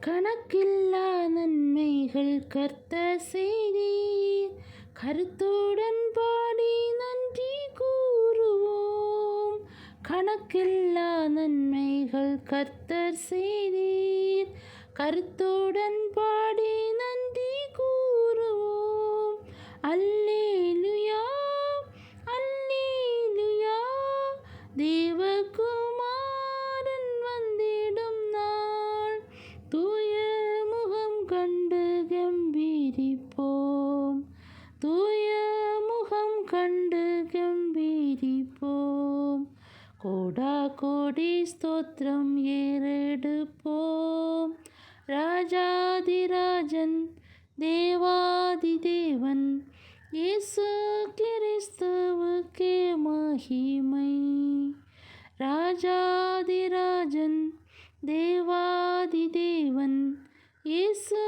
கணக்கில்லா நன்மைகள் கர்த்தர் செய்தீர். கருத்துடன் பாடி நன்றி கூறுவோம். கணக்கில்லா நன்மைகள் கர்த்தர் செய்தீர். கருத்துடன் பாடி நன்றி கூறுவோம். அல்லேலூயா அல்லேலூயா. தேவகுமாரன் வந்திடும் நாள். தூய முகம் கண்டு கம்பீரிப்போம். தூய முகம் கண்டு கம்பீரிப்போம். கோடா கோடி ஸ்தோத்திரம் ஏறெடுப்போம். ராஜாதிராஜன் தேவாதி தேவன் இயேசு கிறிஸ்துவுக்கே மகிமை. ராஜாதிராஜன் தேவாதி தேவன் இயேசு